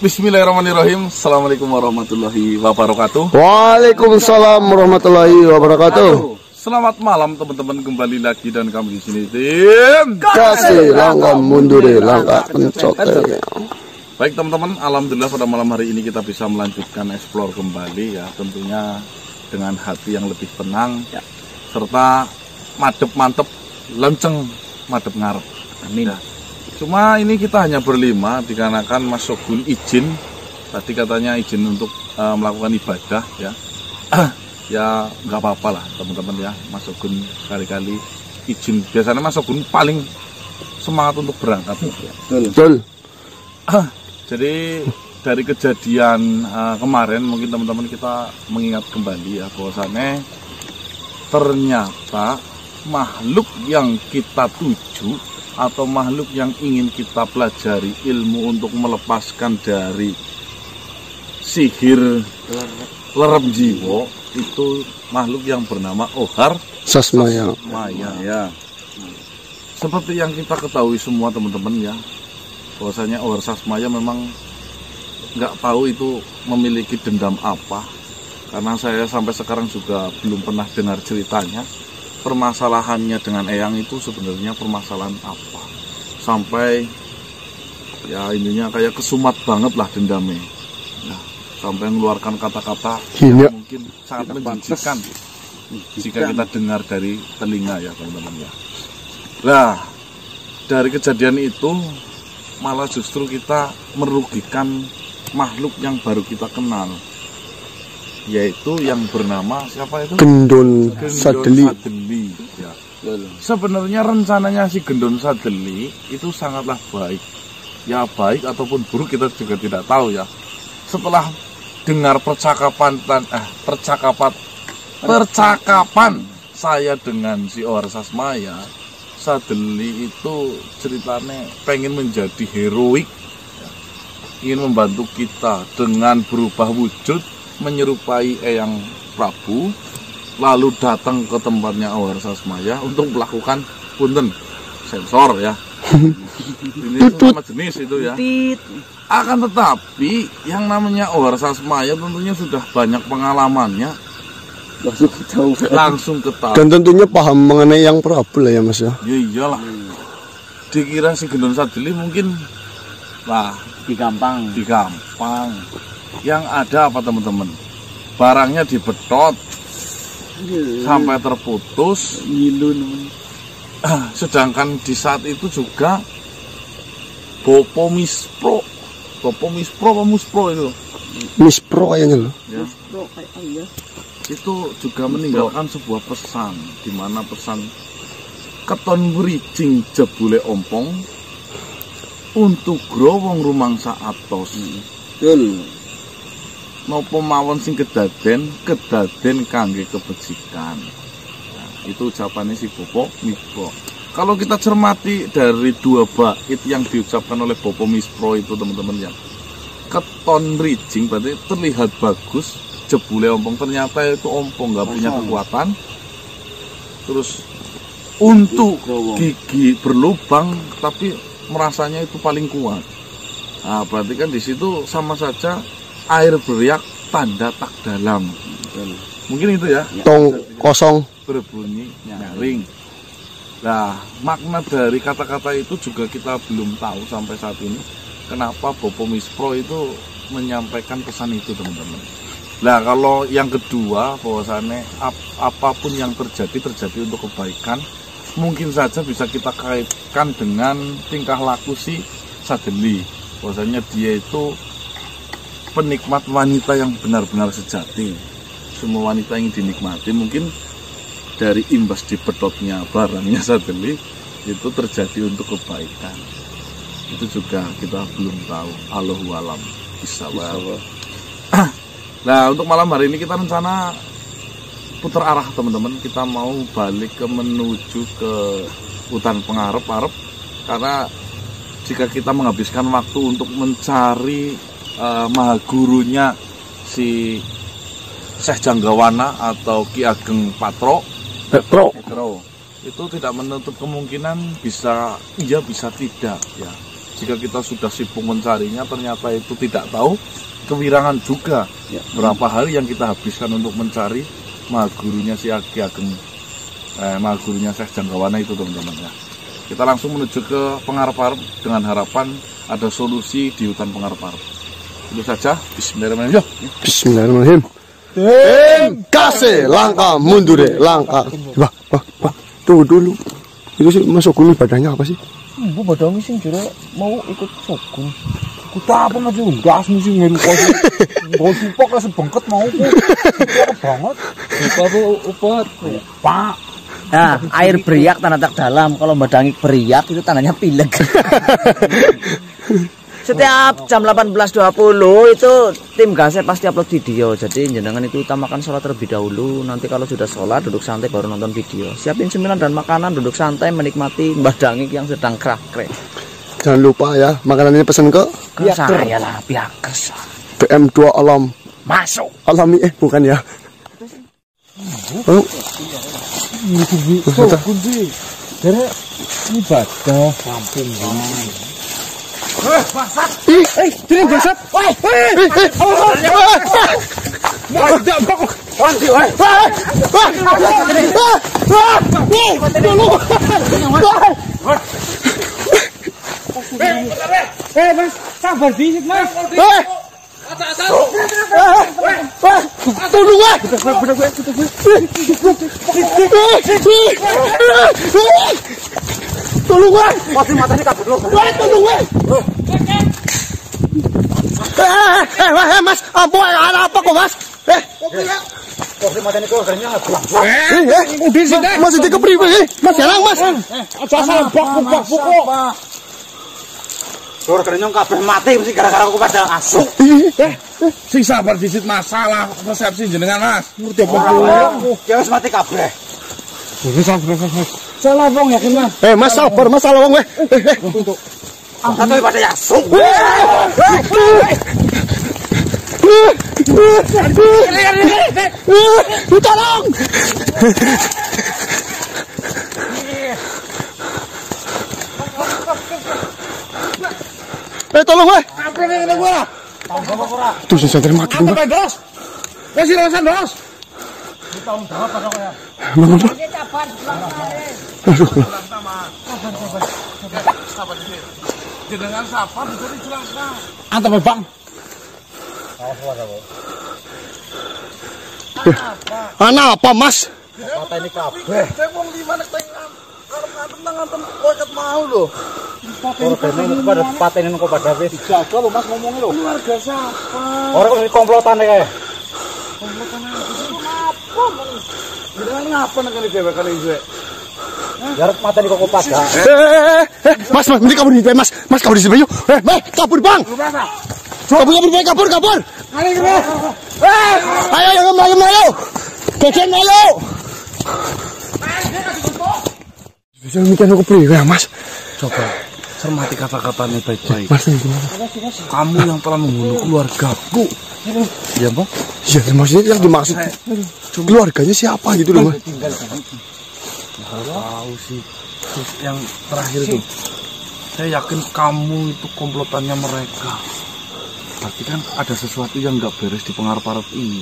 Bismillahirrahmanirrahim. Assalamualaikum warahmatullahi wabarakatuh. Waalaikumsalam warahmatullahi wabarakatuh. Selamat malam teman-teman, kembali lagi dan kami di sini tim Kasih langkah mundur, langkah pencotel. Baik teman-teman, alhamdulillah pada malam hari ini kita bisa melanjutkan explore kembali ya, tentunya dengan hati yang lebih tenang ya, serta madep mantep lenceng madep ngarep. Amin. Ya. Cuma ini kita hanya berlima dikarenakan Mas Shogun izin. Tadi katanya izin untuk melakukan ibadah ya. Ya nggak apa-apa lah teman-teman ya. Mas Shogun kali-kali izin. Biasanya Mas Shogun paling semangat untuk berangkat. Betul. Jadi dari kejadian kemarin mungkin teman-teman kita mengingat kembali ya, bahwasannya ternyata makhluk yang kita tuju atau makhluk yang ingin kita pelajari ilmu untuk melepaskan dari sihir lerep jiwa, itu makhluk yang bernama Ohar Sasmaya. Ya. Seperti yang kita ketahui semua teman-teman ya, bahwasanya Ohar Sasmaya memang nggak tahu itu memiliki dendam apa, karena saya sampai sekarang juga belum pernah dengar ceritanya. Permasalahannya dengan Eyang itu sebenarnya permasalahan apa, sampai ya intinya kayak kesumat banget lah dendamnya ya, sampai mengeluarkan kata-kata yang mungkin sangat menjijikkan jika kita dengar dari telinga ya teman-teman ya. Nah, dari kejadian itu malah justru kita merugikan makhluk yang baru kita kenal, yaitu yang bernama siapa itu? Gendon Sadeli. Ya. Sebenarnya rencananya si Gendon Sadeli itu sangatlah baik. Ya baik ataupun buruk kita juga tidak tahu ya. Setelah dengar percakapan saya dengan si Ohar Sasmaya, Sadeli itu ceritanya pengen menjadi heroik, ingin membantu kita dengan berubah wujud menyerupai Eyang Prabu, lalu datang ke tempatnya Ohar Sasmaya untuk melakukan punten sensor ya. Ini sama jenis itu ya. Akan tetapi yang namanya Ohar Sasmaya tentunya sudah banyak pengalamannya, langsung ketahui dan tentunya paham mengenai Eyang Prabu lah ya Mas ya. Ya iyalah. Dikira si Gendon Sadeli mungkin lah digampang. Yang ada apa teman-teman? Barangnya dibedot sampai terputus. Sedangkan di saat itu juga Bopo Mispro itu. Mispro kayaknya loh. Ya. Itu juga meninggalkan sebuah pesan, di mana pesan keton wrijing jebule ompong untuk growong rumangsa atos. Nopo mawon sing kedaden kangge kebajikan. Nah, itu ucapannya si Bopo Mispro. Kalau kita cermati dari dua bait yang diucapkan oleh Bopo Mispro itu teman-teman ya, keton wrijing berarti terlihat bagus, jebule ompong ternyata itu ompong nggak punya kekuatan. Terus untuk gigi berlubang tapi merasanya itu paling kuat. Nah, berarti kan di situ sama saja air beriak tanda tak dalam. Mungkin itu ya. Tong kosong berbunyi nyaring. Nah, makna dari kata-kata itu juga kita belum tahu sampai saat ini. Kenapa Bopo Mispro itu menyampaikan pesan itu teman-teman. Nah, kalau yang kedua bahwasannya apapun yang terjadi untuk kebaikan. Mungkin saja bisa kita kaitkan dengan tingkah laku si Sadeli. Bahwasanya dia itu penikmat wanita yang benar-benar sejati. Semua wanita yang dinikmati mungkin dari imbas dipedotnya barangnya Sadeli itu terjadi untuk kebaikan. Itu juga kita belum tahu. Allahu alam bisawab. Nah, untuk malam hari ini kita rencana putar arah teman-teman. Kita mau balik menuju ke hutan pengarep-arep, karena jika kita menghabiskan waktu untuk mencari mahagurunya si Syekh Janggawana atau Ki Ageng Patro itu tidak menutup kemungkinan bisa iya bisa tidak ya. jika kita sudah sibuk mencarinya ternyata itu tidak tahu, kewirangan juga. Berapa hari yang kita habiskan untuk mencari Mahagurunya si Ki Ageng, Mahagurunya Syekh Janggawana itu teman-teman ya. Kita langsung menuju ke Pengarpar dengan harapan ada solusi di hutan Pengarpar. Itu saja. Bismillahirrahmanirrahim. Bismillahirrahmanirrahim. Tim kasih langkah mundur langkah. Wah, tunggu dulu. Itu sih masuk gunung badannya apa sih? Bu badannya sih jero mau ikut sokun. Kita apa aja gas musim ngelu kok. Bos upok lah sebengket mau ku. Banget. Upot. Pak. Nah, air beriak tanda tak dalam. Kalau badangi beriak itu tandanya pilek. Setiap jam 18.20 itu tim gasnya pasti upload video. Jadi jenengan itu utamakan sholat terlebih dahulu. Nanti kalau sudah sholat duduk santai baru nonton video. Siapin cemilan dan makanan, duduk santai menikmati badangi yang sedang krak-krek. Jangan lupa ya, makanannya pesan ke saya lah, Biakers. PM2 alam. Masuk. Alami bukan ya. Oh. Sokun sih. Dari ibadah kampung zaman. Basat. Tidak basat. Mas, sabar dikit, Mas. Tolong tolong Pasti matanya kabur loh. tolong Mas, apa kok Mas? Pasti matanya kok kerennya nggak Udah sih Mas itu kepriwe Mas jarang Mas. Aja asal bak kok. Suara kerennya kabeh mati mesti gara-gara aku pada asuk. Sing sabar disit masalah persepsi jenengan Mas. Ngerti apa ya wis mati kabeh. Wis sabar. Salah wong yakin Mas. Mas sabar Mas salah wong Angkat wae pada asuk. Tolong. Tolong weh. Apa ngene gua? Tuh sing terima mati. Apa dos? Kasih rasan dos. Tahun berapa kok ya? Sabar dikit. Jenengan sabar bisa dijelaskan. Antep Bang. Anak apa Mas? Mata ini kabeh. Saya wong lima nek nganten koket mau lho. Korban pada paten kok pada wis. Jaga lho Mas ngomongnya lho. Keluarga siapa? Orang kok komplotan kae. Komplotan apa? Jenengan ngapa nek kene dhewe kali iki? Garap mata ini kok pada. Mas, mending kabur di Mas. Mas kabur di sini yuk. Kabur Bang. Kabur. Ayo. Keken ayo. Bisa mikir aku priwe ya Mas. Coba cermati kata-katanya baik-baik. Mas gimana? Kamu yang telah membunuh keluargaku. Iya, Bang? Iya, maksudnya yang dimaksud keluarganya siapa gitu loh, Mas. Tahu sih. Terus yang terakhir itu, saya yakin kamu itu komplotannya mereka. Berarti kan ada sesuatu yang nggak beres di Pengarpar ini.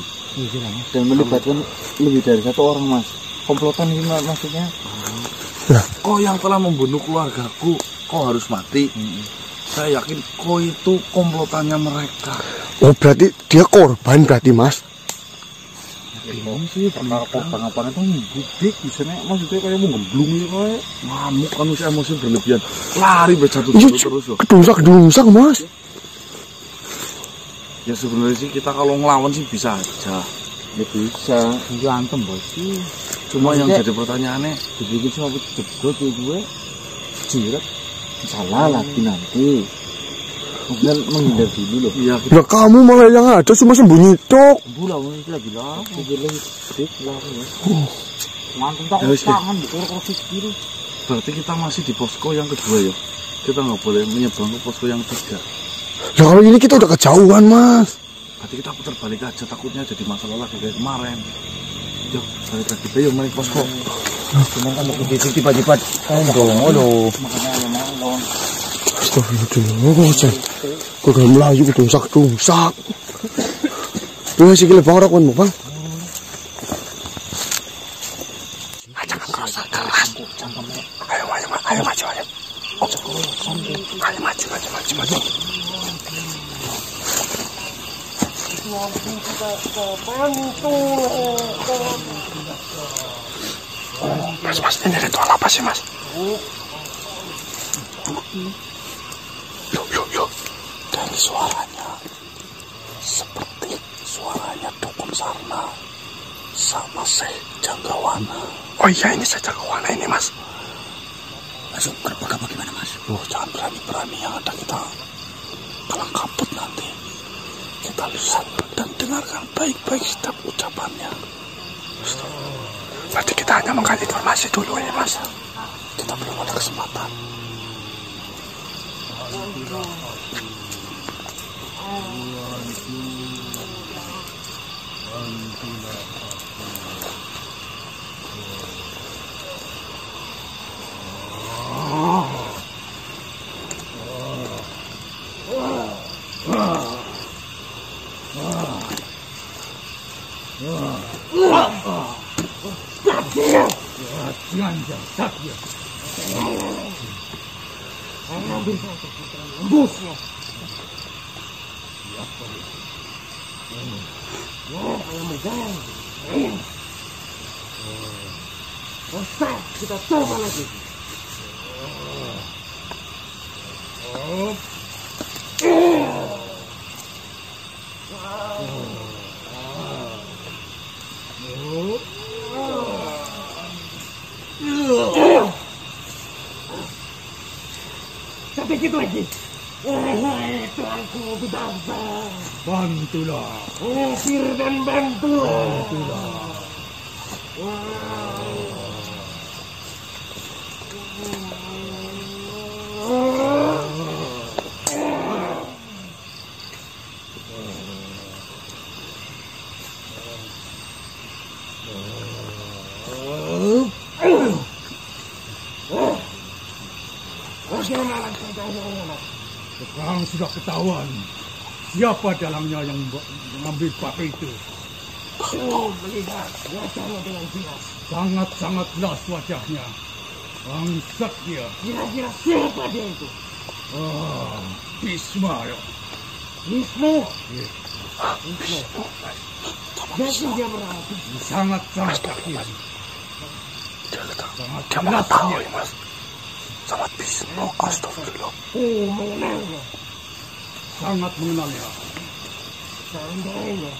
Dan melibatkan lebih dari satu orang Mas. Komplotan ini maksudnya. Kau yang telah membunuh keluargaku, kau harus mati. Saya yakin kau itu komplotannya mereka. Oh, berarti dia korban berarti Mas. Ini sih perkara-perkara itu budik misalnya maksudnya kayak mau gemblung gitu kayak Ngamuk kan usia emosi berlebihan. Lari berjatuh terus loh. Kedungsak Mas. Ya sebenarnya sih kita kalau ngelawan sih bisa aja. ya bisa. Berantem bos sih. Cuma yang jadi pertanyaannya, dibikin sama jebret gue jirat salah lagi nanti. Kemudian menghindar dulu loh. iya Ya kamu malah yang ada cuma sembunyi tok. Bulan ini lagi larang, lagi dik larang ya. Mantan tak Ya, wis, tangan dikorek gitu. berarti kita masih di posko yang kedua ya. Kita nggak boleh menyeberang ke posko yang ketiga. Ya kalau ini kita udah kejauhan Mas. Berarti kita putar balik aja, takutnya jadi masalah lagi kayak kemarin. Yuk, balik lagi deh, yuk balik posko. Cuman kan begitu tiba-tiba dong, aduh. Makanya Astagfirullahaladzim. Kok dalam Melayu dungsak-dungsak. Tuh sih gila bang rakun bang. Jangan keras keras. Ayo maju. Ayo maju. Mas, ini ritual apa sih mas? Loh. Dari suaranya seperti suaranya Dukun Sarna sama Syekh Janggawana. Oh iya, ini Syekh Janggawana ini mas. Masuk gerbang apa gimana mas? Loh, jangan berani-berani, yang ada kita kalang kabut nanti. Kita lihat dan dengarkan baik-baik setiap ucapannya. Berarti kita hanya menggali informasi dulu ya mas. Kita belum ada kesempatan. Kita coba lagi. Sampai gitu lagi. Tuanku betapa. Bantulah. Usir dan bantulah. Sekarang sudah ketahuan siapa dalangnya yang mengambil pakai itu. Melihat wajahnya dengan jelas. Sangat-sangat jelas wajahnya. Bangsat dia. Kira-kira siapa dia itu? Bisma ya. Bisma? Bisma. Jadi dia merawat. Sangat-sangat yakin. Dia mengetahui mas. Sangat Bisma. Astagfirullah. Mengenalnya. Sangat mengenalnya. Seandainya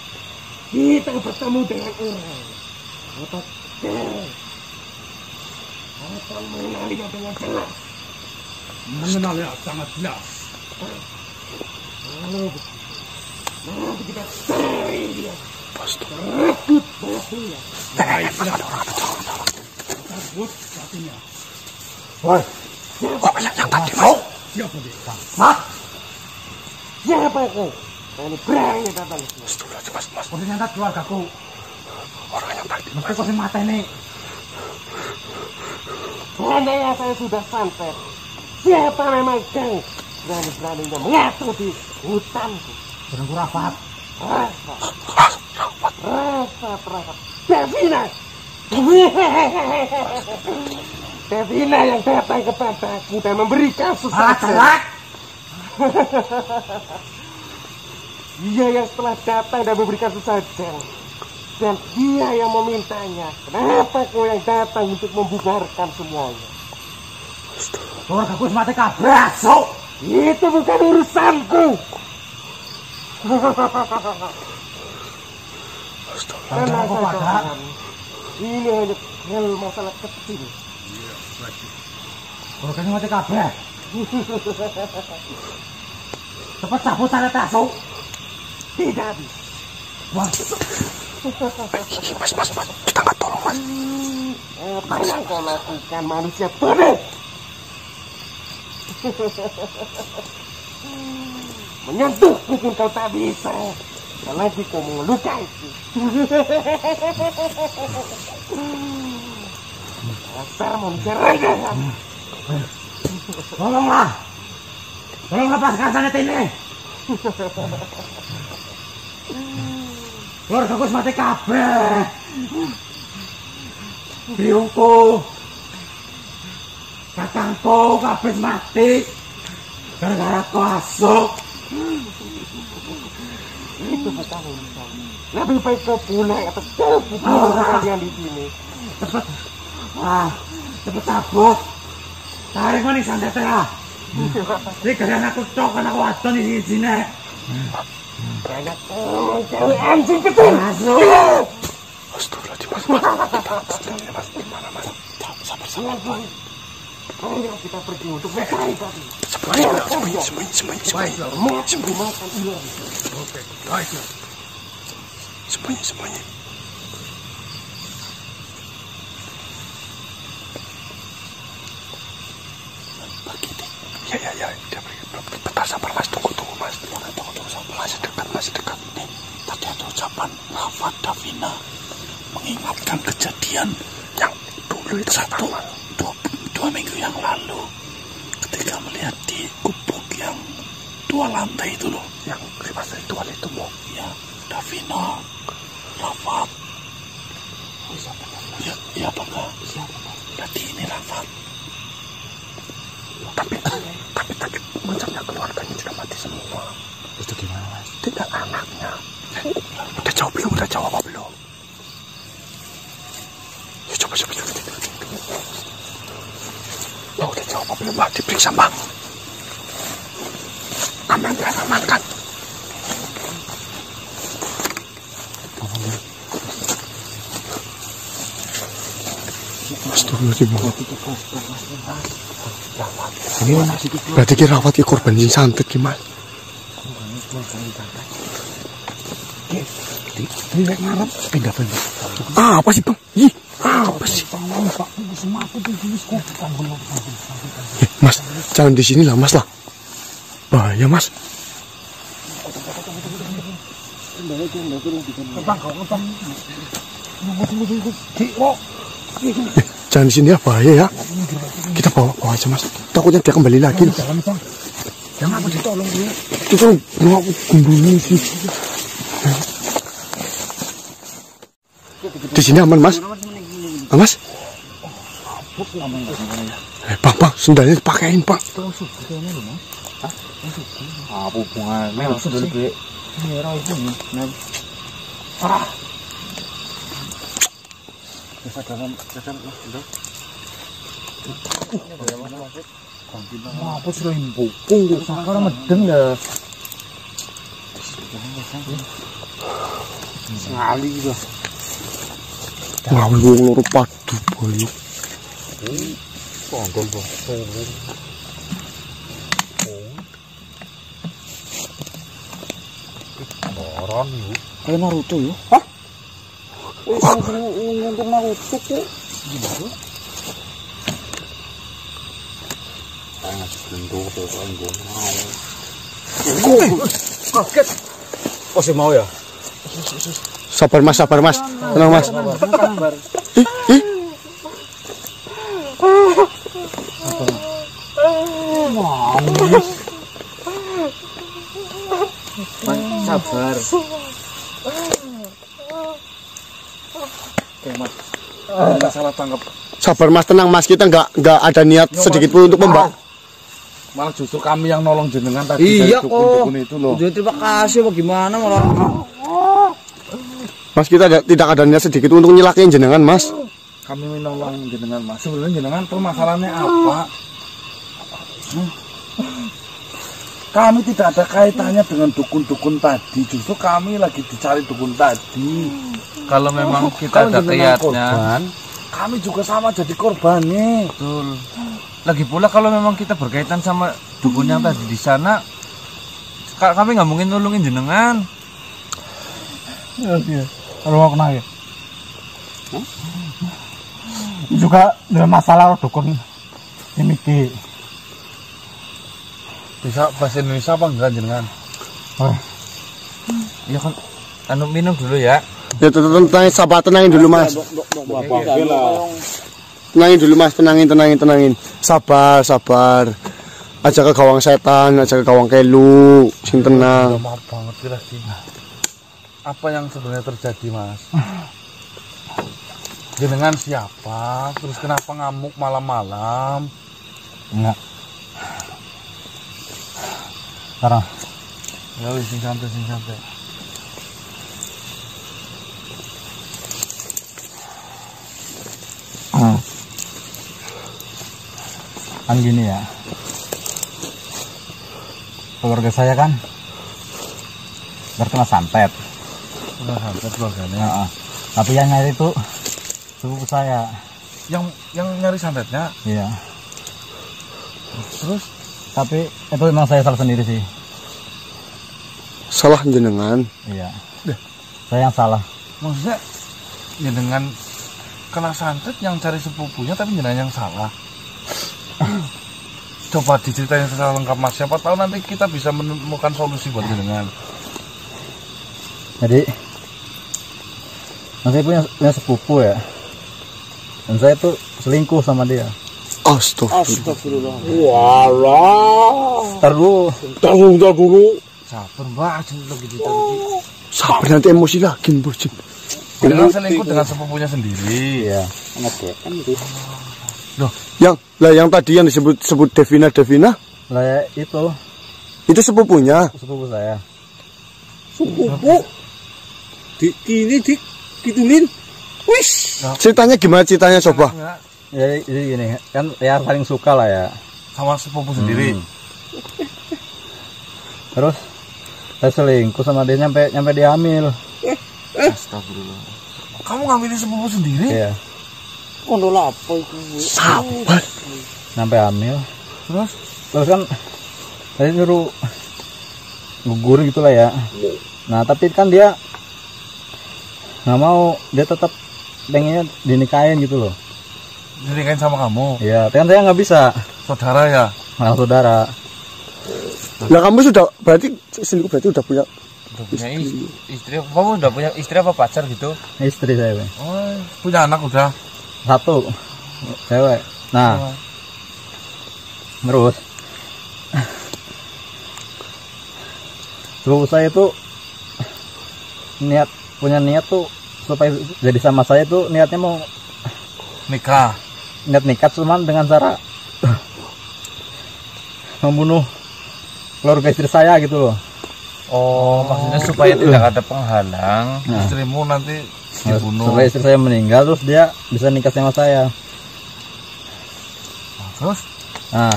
kita bertemu dengan orang atau mengenalinya dengan jelas. Mengenalnya sangat jelas. Lalu kita cari dia. Rekut balasnya. Baiklah. Kita buat satunya. Woi. Yang tadi mau? Siapa dia? Siapa kau? Ini berani datang. Mas. Kau ternyata keluargaku. Orang yang tadi. Tapi kau mata ini. Seandainya saya sudah santet, siapa memang kau berani-beraninya mengatur di hutanku? Berangku rapat. Rapat. Devina yang datang kepadaku dan memberikan sesajen. Dia yang setelah datang dan memberikan sesajen. Dan dia yang memintanya. Kenapa kau yang datang untuk membubarkan semuanya? Keluarga aku semati kabasok. Itu bukan urusanku. Tenang saja. Ini hanya masalah kecil. Keluarga semati kabas. Cepat cabut sana tasuk. Tidak bisa. Mas, kita nggak tolong mas. Apa yang kau lakukan manusia bodoh? Menyentuhku pun kau tak bisa. Apalagi kau melukaiku. Dasar manusia rendah. Tolonglah. Tolong lepaskan santet ini. Keluarga gue mati kabeh. Biungku, kakangku kabeh mati gara-gara kasuk. Lebih baik ke pulang atau kalian di sini. Cepet, cepet cabut. Tarik manis santetnya. Ini kalian aku cok, karena aku wadon di sini. Kayak cewek anjing kecil. Astagfirullahaladzim, mas. Gimana, mas? Sabar, Pak. Ayo kita pergi untuk mencari tadi. Sembunyi. Pergi deh. Ya. Dia pergi. Bentar, sabar, mas. Tunggu, mas. Tunggu, sabar. Masih dekat. Nih, tadi ada ucapan Rafa Davina mengingatkan kejadian yang dulu itu 2 minggu yang lalu ketika melihat di gubuk yang 2 lantai itu loh, yang 5 ritual itu mau ya. Davina, Rafat, ya bangga. Berarti ini Rafat. Tapi macamnya keluarganya sudah mati semua. Itu gimana, mas? Tidak anaknya. Udah jawab apa belum? Ya, coba. Oh, udah jawab apa belum, Pak? Diperiksa, Bang. Aman kan? Berarti kira Rawat ya korban yang santet gimana? Apa sih, Bang? Apa sih? Mas, jangan di sini lah, Mas lah. Bahaya, Mas. Jangan di sini ya, bahaya ya. Kita bawa aja, Mas. Takutnya dia kembali lagi. Jangan aku ditolong dulu. Itu mau aku kumpulin sih. Di sini aman, Mas. Mas. Bang, sendalnya dipakein, Pak. Apa hubungannya? Langsung dulu, Bre. Merah itu nih. Apa sudah impukung kok sekarang medeng dah. Sekali juga. Ngawur wong loro padu bayu. Ponggol, Bang. Moron yuk. Kayak Naruto yuk. Hah? Ngomong Naruto kok. Gimana? Kaget. Oh, saya mau ya? Sabar, Mas. Tenang, Mas. Sabar. Oke, Mas. Salah tangkap. Sabar, Mas, tenang, Mas. Kita nggak ada niat sedikit pun untuk membak. Malah justru kami yang nolong jenengan tadi. Iya, dari dukun-dukun itu loh. Udah terima kasih bagaimana malah. Mas, kita tidak ada niat sedikit untuk nyelakain jenengan, Mas. Kami menolong jenengan, Mas. Sebenarnya jenengan permasalahannya apa? Kami tidak ada kaitannya dengan dukun-dukun tadi. Justru kami lagi dicari dukun tadi. Kalau memang kita ada niatnya, kami juga sama jadi korbannya. betul. Lagi pula kalau memang kita berkaitan sama dukun yang tadi di sana, kami nggak mungkin nolongin jenengan. Iya. Kalau mau kena ya. Juga dengan masalah dukun ini ki. Bisa bahasa Indonesia apa enggak jenengan? Ya kan, minum dulu ya. Ya, tenangin dulu, Mas. Tenangin dulu, Mas. Tenangin. Sabar. aja ke gawang setan, aja ke gawang kelu, sing tenang. Maaf banget kira sih. Apa yang sebenarnya terjadi, Mas? Jenengan siapa? Terus kenapa ngamuk malam-malam? Enggak. Sekarang. Ya wis sing santai, sing santai. Kan gini ya. Keluarga saya kan terkena santet. Udah santai keluarganya. Heeh. Tapi yang nyari itu sepupu saya. Yang nyari santetnya? Iya. Terus Tapi itu memang saya salah sendiri sih. Salah jenengan. Iya. Saya yang salah. maksudnya jenengan kena santet yang cari sepupunya tapi jenengan yang salah. Coba diceritain secara lengkap Mas, siapa tahu nanti kita bisa menemukan solusi buat jenengan. Jadi saya punya sepupu ya, dan saya tuh selingkuh sama dia. Astagfirullah. Walah. Ntar dulu. Sabar Mbak, lagi ditaruh. Sabar nanti emosi lagi bos. Jenengan selingkuh dengan sepupunya sendiri. Iya. Loh, Yang tadi yang disebut Devina. Lah ya, itu sepupunya. sepupu saya. Sepupu. Gituin. Wis. Ceritanya gimana ceritanya coba? Ya jadi gini, kan ya saling suka lah ya. Sama sepupu sendiri. Terus saya selingkuh sama dia nyampe dia hamil. Astagfirullah. Kamu ngambilin sepupu sendiri? Iya. Sabar. Sampai hamil. Terus kan saya suruh gugur gitulah ya. Nah tapi kan dia nggak mau, dia tetap pengennya dinikahin gitu loh. dinikahin sama kamu? Iya, kan saya nggak bisa. Saudara ya? Nah, saudara. Lah kamu sudah berarti selingkuh berarti udah punya Istri. Kamu udah punya istri apa pacar gitu? Istri saya. Oh, punya anak udah? 1 cewek. Nah, terus sepupu saya itu punya niat tuh supaya jadi sama saya tuh niatnya mau Nikah? nikah cuman dengan cara membunuh keluarga istri saya gitu loh. Oh, maksudnya supaya tidak ada penghalang. Nah, Istrimu nanti dibunuh. setelah istri saya meninggal terus dia bisa nikah sama saya. Terus? Nah,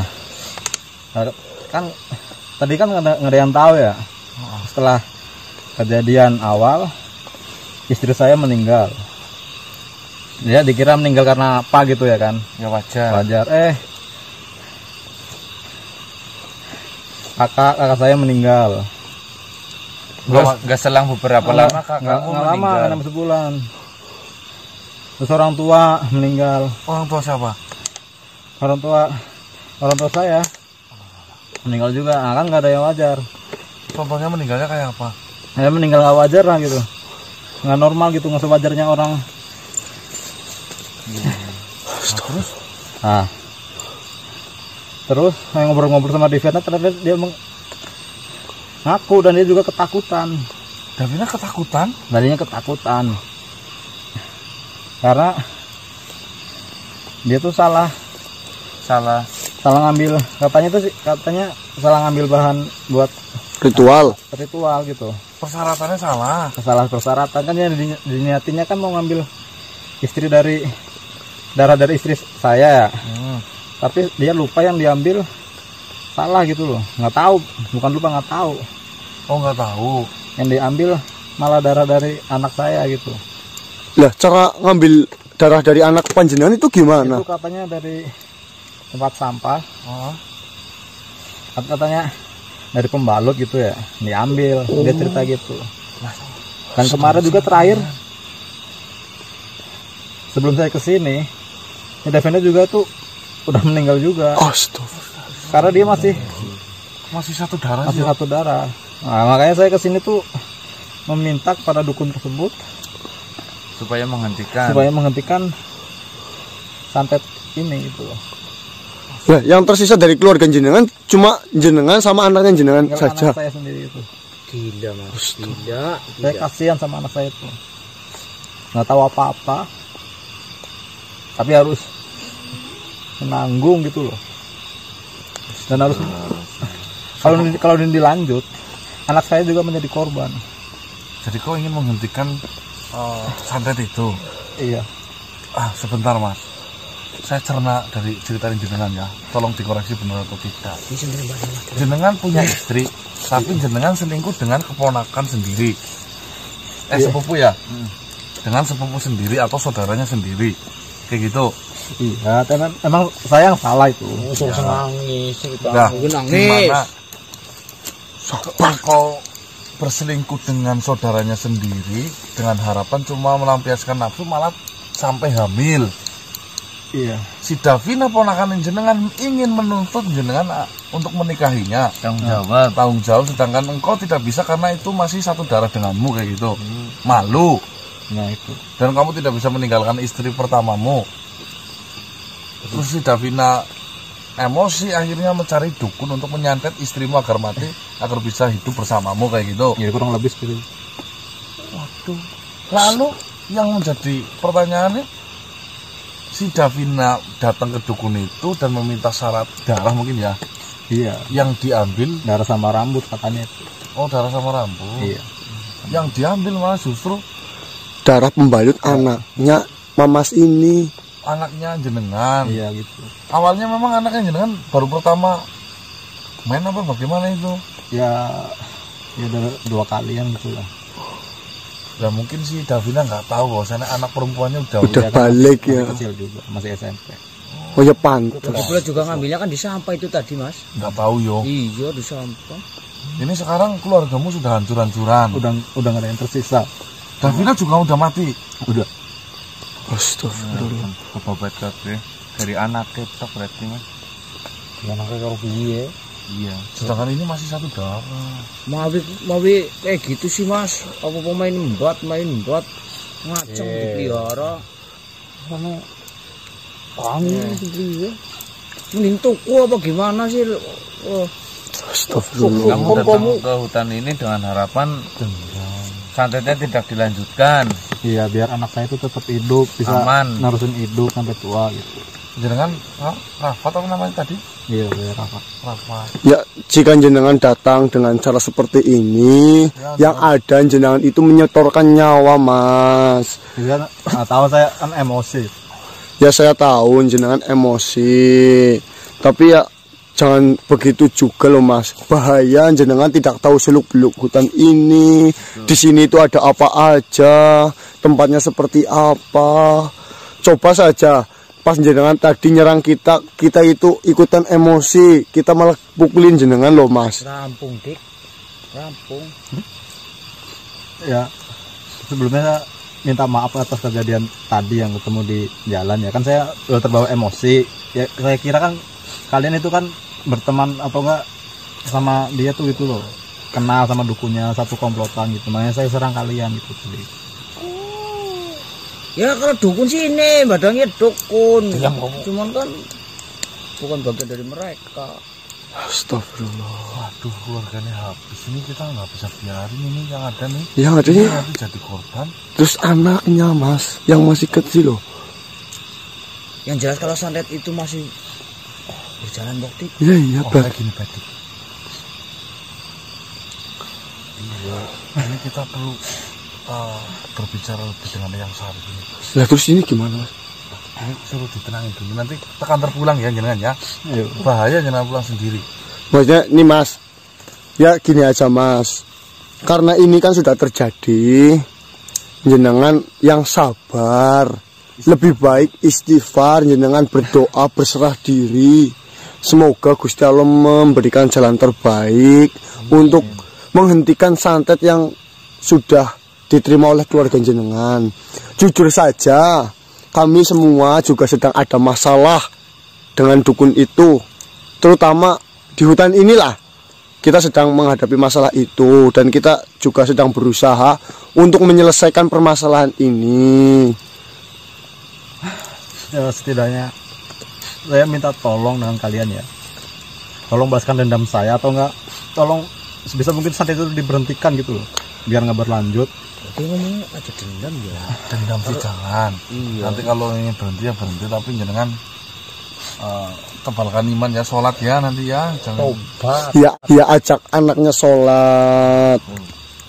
kan tadi kan nggak ada yang tahu ya. Setelah kejadian awal istri saya meninggal. Dia dikira meninggal karena apa gitu ya kan? Ya wajar. Wajar. Kakak saya meninggal. Nggak selang beberapa lama kakakmu Nggak lama, meninggal. dalam sebulan. Terus orang tua meninggal. Orang tua siapa? Orang tua saya meninggal juga. Nah, kan nggak ada yang wajar. Contohnya meninggalnya kayak apa? Ya meninggal nggak wajar lah gitu, nggak normal gitu, nggak sewajarnya orang. Terus saya ngobrol-ngobrol sama Devina, ternyata dia ngaku dan dia juga ketakutan. Davina ketakutan? Tadinya ketakutan karena dia tuh salah ngambil, katanya salah ngambil bahan buat ritual gitu. Persyaratannya salah. Persyaratan kan yang diniatinya kan mau ngambil darah dari istri saya ya. Tapi dia lupa yang diambil salah gitu loh. Nggak tahu, bukan lupa, nggak tahu. Oh, nggak tahu. Yang diambil malah darah dari anak saya gitu. Lah cara ngambil darah dari anak panjenengan itu gimana? Itu katanya dari tempat sampah. Oh. Katanya dari pembalut gitu ya, diambil. Dia cerita gitu. Dan kemarin juga terakhir sebelum saya kesini, Devina juga tuh udah meninggal juga. Astagfirullah. Karena dia Masih satu darah. satu darah. Nah, makanya saya kesini tuh meminta kepada dukun tersebut supaya menghentikan santet ini gitu loh. Nah, yang tersisa dari keluarga jenengan cuma jenengan sama anaknya jenengan Tinggal saja. anak saya sendiri itu. Gila mas, gila. Saya kasihan sama anak saya itu. Nggak tahu apa-apa. Tapi harus menanggung gitu loh. Dan harus kalau ini dilanjut, anak saya juga menjadi korban. Jadi kau ingin menghentikan santet itu? Iya. Sebentar mas, saya cerna dari cerita jenengan ya, tolong dikoreksi benar atau tidak. Jenengan punya istri, tapi jenengan selingkuh dengan keponakan sendiri. Sepupu ya? Dengan sepupu sendiri atau saudaranya sendiri, kayak gitu. Iya, emang saya yang salah itu. Nangis, Nah, nangis. Gimana kau berselingkuh dengan saudaranya sendiri dengan harapan cuma melampiaskan nafsu malah sampai hamil. Iya. Si Davina ponakan jenengan ingin menuntut jenengan untuk menikahinya, tanggung jawab, sedangkan engkau tidak bisa karena itu masih satu darah denganmu kayak gitu. Malu. Nah itu. Dan kamu tidak bisa meninggalkan istri pertamamu. Terus si Davina emosi akhirnya mencari dukun untuk menyantet istrimu agar mati, agar bisa hidup bersamamu kayak gitu. Ya kurang lebih seperti itu. Waduh. Lalu yang menjadi pertanyaannya, si Davina datang ke dukun itu dan meminta syarat darah mungkin ya? Iya. Yang diambil Darah sama rambut katanya itu. oh darah sama rambut. Iya. Yang diambil malah justru Darah pembalut anaknya Mamas ini. anaknya jenengan. Iya gitu. Awalnya memang anaknya jenengan baru pertama main apa bagaimana itu? Ya dua kalian gitu lah. Ya mungkin si Davina nggak tahu bahwasannya anak perempuannya udah Balik ya. Masih kecil juga, masih SMP. Oh ya pantas. Lagi pula juga ngambilnya kan di sampah itu tadi mas. nggak tahu yo. Iya di sampah. Ini sekarang keluargamu sudah hancur-hancuran. Udah nggak ada yang tersisa. Davina juga udah mati. Udah. Astagfirullah. Kebabat kabeh dari anak kita berarti mas. Anaknya kalau piye? Iya. Sedangkan ini masih satu darah. Mawi kayak gitu sih mas. Apa main embat ngaceng dipelihara. Mana? Kami piye? Mending tuku apa gimana sih? Oh. Astagfirullah. Kamu datang ke hutan ini dengan harapan santetnya tidak dilanjutkan. Iya, biar anak saya itu tetap hidup, bisa Aman. narusin hidup sampai tua gitu. Jenengan Rafat apa namanya tadi? Iya, biar apa? Rafat. Ya, jika jenengan datang dengan cara seperti ini, yang ada jenengan itu menyetorkan nyawa, Mas. Bisa tahu saya kan emosi. Ya saya tahu jenengan emosi, tapi ya jangan begitu juga loh Mas. Bahaya jenengan tidak tahu seluk-beluk hutan ini. Di sini itu ada apa aja, tempatnya seperti apa. Coba saja pas jenengan tadi nyerang kita itu ikutan emosi, kita malah pukulin jenengan loh Mas. Rampung dik, rampung. Ya, sebelumnya saya minta maaf atas kejadian tadi yang ketemu di jalan ya. Kan saya udah terbawa emosi. Ya saya kira kan kalian itu kan berteman apa enggak sama dia tuh gitu loh. Kenal sama dukunnya, satu komplotan gitu. Makanya saya serang kalian gitu tadi. Ya kalau dukun sini badangnya dukun. Cuman kan bukan bagian dari mereka. Astagfirullah. Waduh, keluarganya habis. Ini kita nggak bisa biarin ini yang ada nih. Yang ada Ini nih, nanti jadi korban. terus anaknya Mas, yang masih kecil loh. Yang jelas kalau santet itu masih berjalan bukti. Iya, Oh, kayak gini Badik. Iya, ini kita perlu berbicara lebih dengan yang saat ini. Lah terus ini gimana Mas? Ini suruh ditenangin dulu. Nanti tekan terpulang ya jenengan ya. Ayo. Bahaya jenengan pulang sendiri. Maksudnya nih Mas, ya gini aja Mas, karena ini kan sudah terjadi, jenengan yang sabar, lebih baik istighfar, jenengan berdoa, berserah diri. Semoga Gusti Allah memberikan jalan terbaik untuk menghentikan santet yang sudah diterima oleh keluarga jenengan. Jujur saja, kami semua juga sedang ada masalah dengan dukun itu, terutama di hutan inilah kita sedang menghadapi masalah itu, dan kita juga sedang berusaha untuk menyelesaikan permasalahan ini. Ya, setidaknya saya minta tolong dengan kalian ya. Tolong balaskan dendam saya atau enggak tolong sebisa mungkin santet itu diberhentikan gitu loh. Biar nggak berlanjut. Dia ngomongnya aja dendam ya. Dendam sih jangan. Iya. Nanti kalau ingin berhenti ya berhenti, tapi jenengan tebalkan iman ya, sholat ya nanti ya, jangan. Ya ajak anaknya sholat.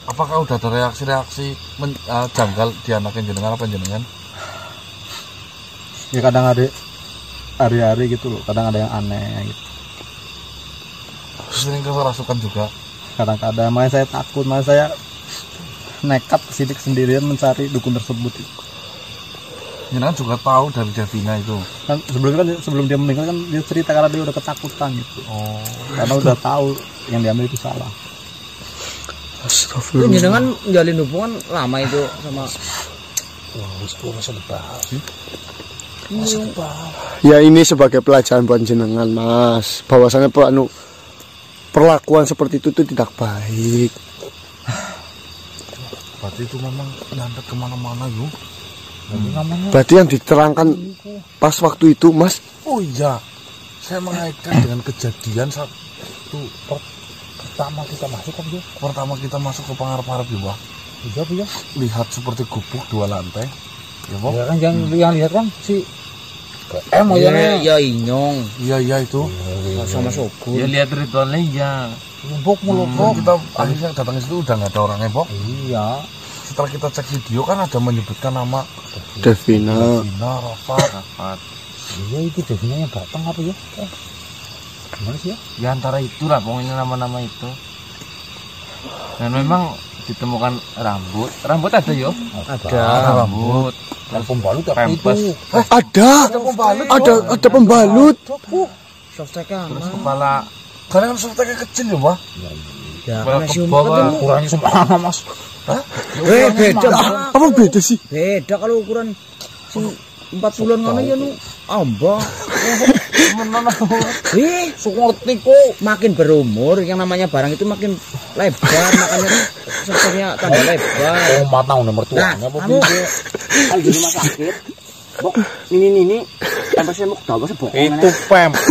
Apakah udah ada reaksi-reaksi janggal di anaknya jenengan apa jenengan? Ya kadang ada hari-hari gitu loh, kadang ada yang aneh gitu. Sering kerasukan juga. Kadang-kadang makanya saya takut, makanya saya nekat sidik sendirian mencari dukun tersebut. Jenengan juga tahu dari Devina itu. Kan sebelum dia meninggal kan dia cerita karena dia udah ketakutan gitu. Oh. Karena udah tahu yang diambil itu salah. Itu jenengan menjalin hubungan lama itu sama. Masa dibahas. Ya ini sebagai pelajaran buat jenengan Mas, bahwasannya perlakuan seperti itu tidak baik. Berarti itu memang nyantet kemana-mana yuk. Berarti yang diterangkan pas waktu itu Mas. Oh iya, saya mengaitkan dengan kejadian satu Pertama kita masuk kan dia. pertama kita masuk ke Pangarep-Pangarep ya Pak. Iya ya. Lihat seperti gubuk 2 lantai. Ya Pak. Ya kan yang lihat kan si Ya Inyong Iya itu. sama Sogun. Ya lihat ritualnya ya. Lumbuk Kita akhirnya datang ke situ udah nggak ada orangnya Pak. Iya. Setelah kita cek video kan ada menyebutkan nama Devina. Devina, Rafat. Iya itu Devina yang datang apa ya? Gimana sih ya? Ya antara itulah pokoknya nama-nama itu. Dan memang ditemukan rambut ada yo. Ada Rambut. Dan pembalut Pempes. itu. Ada pembalut. softteknya Terus aman. kepala Karena kan softteknya kecil ya Pak. Ya kepala karena si kebo, Umpet Pak. itu Ukurannya sama Mas. beda Apa beda sih? beda kalau ukuran si 40-an ngono ya nu amba. Ngerti kok makin berumur yang namanya barang itu makin lebar makanya softteknya tambah lebar. Oh, 4 tahun nomor tuanya apa Kamu kalau di rumah sakit, Bok, ini pempesnya mau dawa sebokong. itu pempes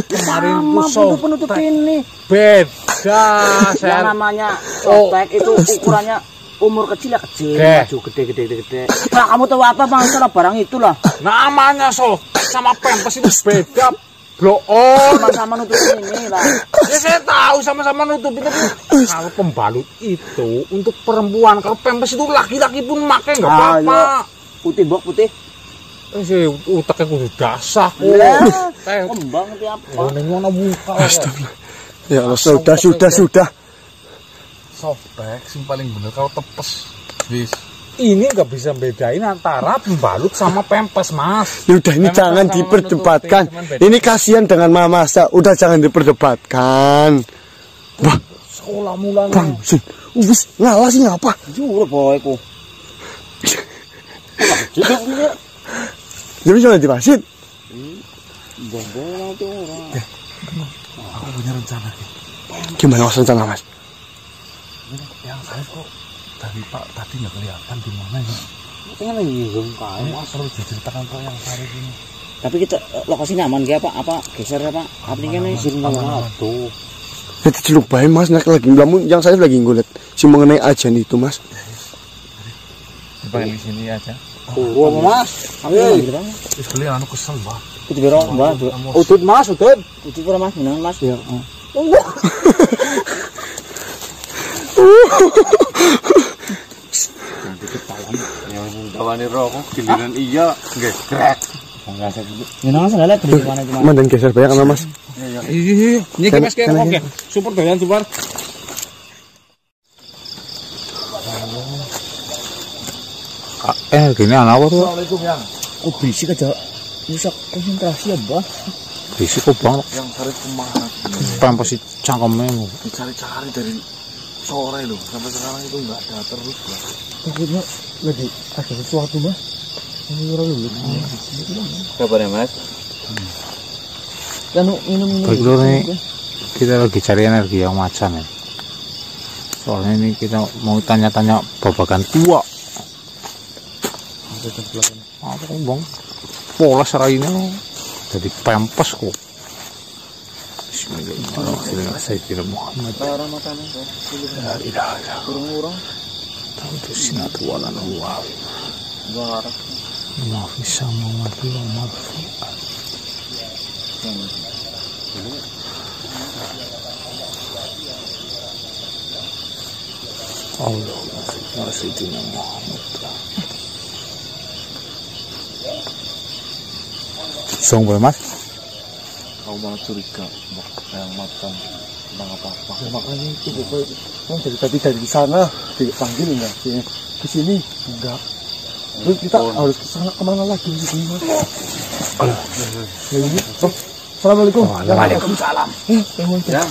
kemarin Sama tuh penutup ini. beda Yang namanya softtek itu ukurannya umur kecil ya kecil, maju gede. Nah, kamu tahu apa masalah barang itulah? namanya sama pempes itu beda bloon. Sama-sama nutupin ini lah. Ya saya tahu sama-sama nutupin tapi kalau pembalut itu untuk perempuan, kalau pempes itu laki-laki pun pakai nggak apa-apa. Putih bok putih. Si utaknya kudu dasar kok. Kembang tiap apa? Oh, neng mana buka. Ya Allah, sudah. Softtek sing paling bener kalau tepes. Wis. Ini nggak bisa bedain antara pembalut sama pempes, Mas. Ya udah ini Memang jangan sama-sama diperdebatkan. nutupin, cuman beda. Ini kasihan dengan Mama Sa. Udah jangan diperdebatkan. Wah, Sekolah mulanya. Bang, sih. Wis ngalah sih ngapa? Jujur boyku. Jadi jangan dipasin. Bobo tuh orang. Aku punya rencana. Gimana mas rencana Mas? Yang saya kok dari Pak tadi nggak kelihatan di mana ya. Pengen lagi kae. Mas perlu diceritakan Pak yang hari ini. Tapi kita lokasinya aman gak Pak? Apa geser Pak? Apa ini sini tuh. Itu celuk bae Mas, nek lagi lamun yang saya lagi ngulet si mengenai ajan itu Mas. dipanggil di sini aja. Oh, Mas. Ayo. Wis beli anu kesel, Pak. Itu biro, Mbak. Udut Mas, udut. Udut pura Mas, bener Mas. Ya. Tawani rokok giliran iya gegrek. Ini Mas, lihat di mana cuma. Mandan geser banyak kan Mas. Ini kemes kayak oke. Super doyan super. Gini anak apa tuh? Assalamualaikum yang. Oh, berisik aja. Rusak konsentrasi ya, Mbak. Berisik kok banget. Yang cari kemana? Pempes si cangkemnya. Dicari-cari dari sore loh. Sampai sekarang itu nggak ada terus, Pak. Takutnya lagi ada sesuatu, Mas. Ini orang dulu. Kabarnya Mas? Kan minum. Baik dulu nih. Kita lagi cari energi yang macan ya. Soalnya ini kita mau tanya-tanya babakan tua. Apa bang? Pola serainya. Jadi pempes kok. Bismillahirrahmanirrahim. Sayyidina Muhammad. Cara makannya kok. La ilaha illallah. Urung-urung. Tauhid sinatu wala nawah. Barak. Ma fi samawati wa ma fi Allahumma salli ala sayyidina Muhammad. Song boleh mas? Aku malah curiga yang matang tentang apa-apa. Ya, makanya itu pokoknya kan dari tadi dari sana dipanggil enggak ke sini enggak. Terus kita harus ke sana kemana lagi di sini mas? Ya ini. Assalamualaikum. Waalaikumsalam. Ya.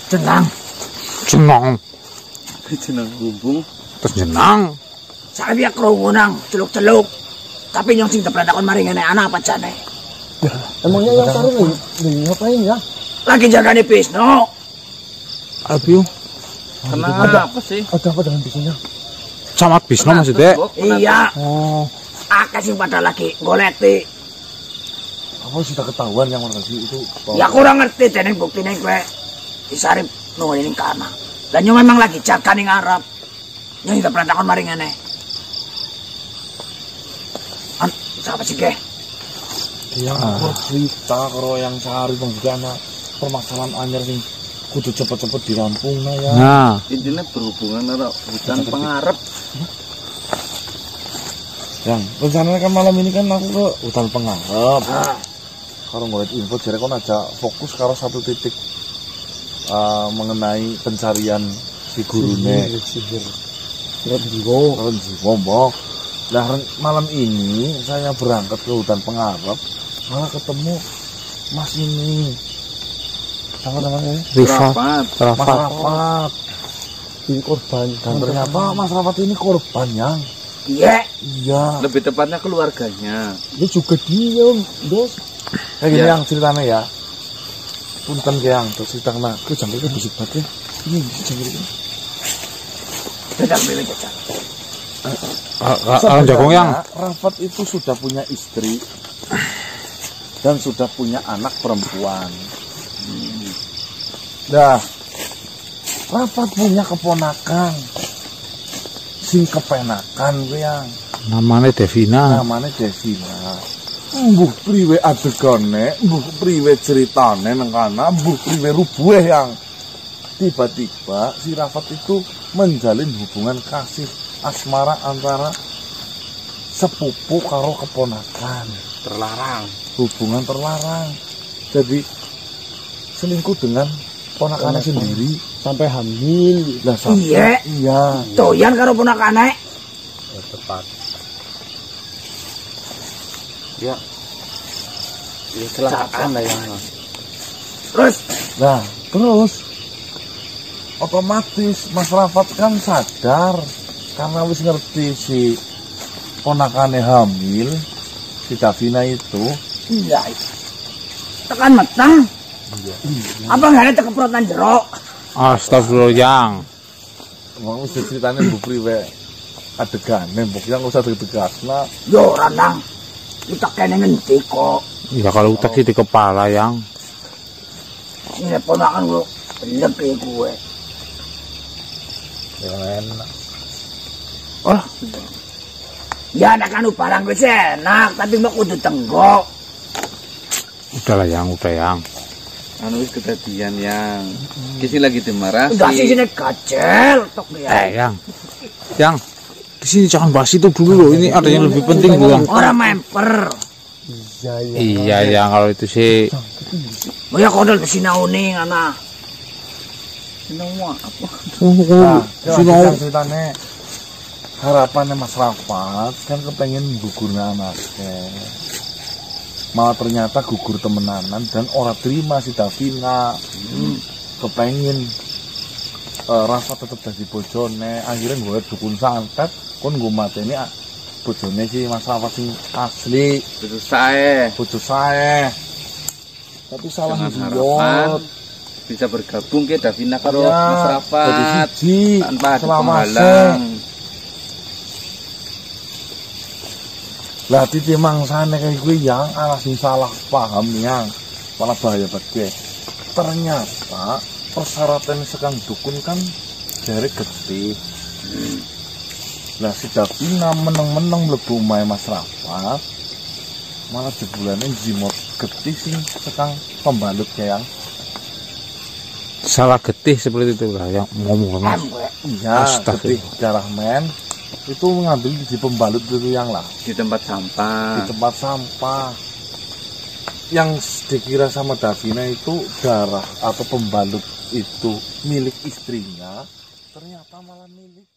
Jenang. Jenang. Jeneng bumbung. Terus jenang. Sabi ya krungu nang celuk-celuk. Tapi nyong sing tepretakon mari ngene anak apa jane? Emangnya yang taruh nih ngapain ya? Lagi jaga nih Bisno. Albiu. Kenapa sih? Ada apa dengan bisnya? Camat Bisno maksudnya? Iya. Oh. Akeh sing pada lagi goleti. Apa sudah ketahuan yang mana sih itu? Ya kurang ngerti dening buktine kowe disarip nunggu ning kana. Dan nyong memang lagi jaga ning Arab. Nyong tepretakon mari ngene. Siapa sih ke? Yang aku cerita kalau yang sehari juga anak permasalahan anyar nih kudu cepet-cepet dirampung nah ya. Nah, Intinya berhubungan karo hutan pengarep. Yang rencananya kan malam ini kan aku ke hutan pengarep. Kalau ngeliat info jadi kan aja fokus karo satu titik mengenai pencarian si gurune. Kalau jiwo. Nah malam ini saya berangkat ke hutan pengarep malah ketemu mas ini apa namanya? Rifat. Mas Rafat Ini korban. dan ternyata Mas Rafat ini korban yang Iya. iya Lebih tepatnya keluarganya. Dia juga dia bos. kayak gini Iya. yang ceritanya ya punten yang terus cerita kena ke jangkrik bisik banget ya ini bisa jangkrik Dedang beli jajan. Orang jagung yang. Rafat itu sudah punya istri dan sudah punya anak perempuan. Nah, Rafat punya keponakan, sing kepenakan yang Namanya Devina. namanya Devina. Mbuh priwe adegane, mbuh priwe ceritane nang kana, mbuh priwe rubuhe yang tiba-tiba si Rafat itu menjalin hubungan kasih asmara antara sepupu karo keponakan. Terlarang. Hubungan terlarang. Jadi selingkuh dengan ponakannya sendiri. Sampai hamil. Lah Iya. iya. Doyan karo punakane. Tepat. Ya. Ya kecelakaan lah yang. Terus Nah, terus otomatis Mas Rafat kan sadar karena wis ngerti si ponakannya hamil, si Davina itu. iya. Tekan meteng. Apa nggak ada tekeprot nang jero? Astagfirullah yang. Mau wis ceritane Bu Priwe adegane, mbok yang usah ditegasna. Yo ora nang. Kita kene ngendi kok. Ya kalau utak di kepala yang. Ini ponakan gue lebih gue. Ya enak. Oh, Ya anak anu barang gue enak, tapi mau kudu tenggok. udahlah yang, udah yang. Anu wis kejadian yang. Kisi lagi dimarah. Udah sih sini kacel tok ya. Yang. Di sini jangan bahas itu dulu loh. Ini ada yang lebih penting loh yang. Orang memper. Iya yang kalau itu sih. Oh ya kodol kesini uning anak. Sinau apa? Nah, Sino. ceritane harapannya Mas Rafat kan kepengen gugurnya anaknya. Malah ternyata gugur temenanan dan orang terima si Davina. Kepengen Rafat tetep jadi bojone, akhirnya gue dukun santet kon gue mateni bojone si Mas Rafat sing asli, Betul saya. bojo sae. Tapi salah Dengan njiyot. harapan bisa bergabung ke Davina karo Ya, Mas Rafat jadi siji, tanpa ada selama penghalang. Lah titimang sana kayak gue yang alasin salah paham yang malah bahaya banget. Ternyata persyaratan sekang dukun kan dari getih. Lah si Davina meneng-meneng mlebu omahe Mas Rafa malah jebulane jimot getih sing sekang pembalut yang Salah getih seperti itu lah yang ngomong Mas. iya getih darah men itu mengambil di pembalut itu yang lah Di tempat sampah. di tempat sampah yang dikira sama Davina itu darah atau pembalut itu milik istrinya ternyata malah milik